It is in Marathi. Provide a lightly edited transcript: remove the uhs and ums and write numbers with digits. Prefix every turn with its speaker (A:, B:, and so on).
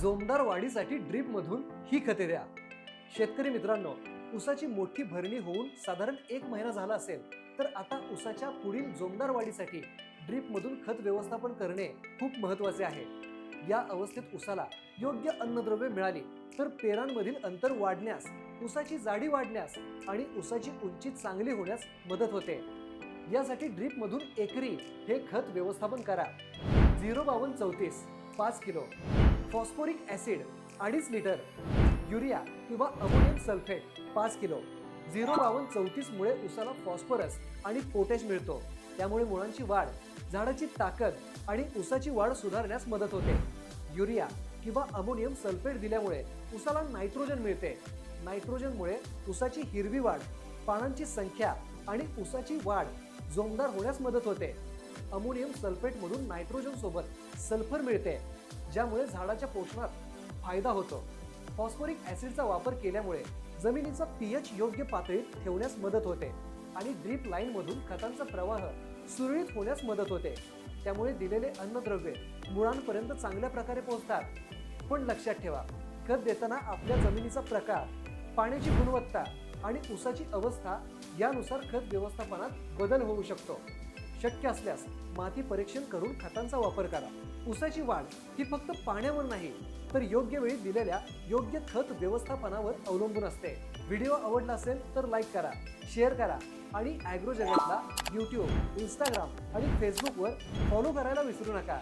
A: जोमदार वाढीसाठी ड्रीपमधून ही खते द्या। शेतकरी मित्रांनो, ऊसाची मोठी भरणी होऊन साधारण 1 महिना झाला असेल तर आता ऊसाच्या पुढील जोमदार वाढीसाठी ड्रीपमधून खत व्यवस्थापन करणे खूप महत्त्वाचे आहे। या अवस्थेत ऊसाला योग्य अन्नद्रव्ये मिळाली तर पेरांमधील अंतर वाढण्यास, ऊसाची जाडी वाढण्यास आणि ऊसाची उंची चांगली होण्यास मदत होते। यासाठी ड्रीपमधून एकरी हे खत व्यवस्थापन करा। 05234 5 kilo, phosphoric acid 2.5 litre, urea किंवा अमोनियम सल्फेट 5 किलो। 05234 मुळे ऊसाला फॉस्फरस आणि पोटॅश मिळतो, त्यामुळे मुळांची वाढ, झाडाची ताकद आणि ऊसाची वाढ सुधारण्यास मदत होते। युरिया किंवा अमोनियम सल्फेट दिल्यामुळे ऊसाला नायट्रोजन मिळते। नायट्रोजनमुळे ऊसाची हिरवी वाढ, पानांची संख्या आणि ऊसाची वाढ जोमदार होण्यास मदत होते। अमोनियम सल्फेटमधून नायट्रोजन सोबत सल्फर मिळते, ज्यामुळे झाडाच्या पोषणात फायदा होतो। फॉस्फोरिक ॲसिडचा वापर केल्यामुळे जमिनीचा पीएच योग्य पातळीत ठेवण्यास मदत होते आणि ड्रीप लाईनमधून खतांचा प्रवाह सुरळीत होण्यास मदत होते। त्यामुळे दिलेले अन्नद्रव्ये मुळांपर्यंत चांगल्या प्रकारे पोहोचतात। पण लक्षात ठेवा, खत देताना आपल्या जमिनीचा प्रकार, पाण्याची गुणवत्ता आणि ऊसाची अवस्था यानुसार खत व्यवस्थापनात बदल होऊ शकतो। शक्य असल्यास माती परीक्षण करून खतांचा वापर करा। ऊसाची वाढ ही फक्त पाण्यावर नाही तर योग्य वेळी दिलेल्या योग्य खत व्यवस्थापनावर अवलंबून असते। व्हिडिओ आवडला असेल तर लाईक करा, शेअर करा आणि ॲग्रो जगतला YouTube, Instagram आणि Facebook वर फॉलो करायला विसरू नका।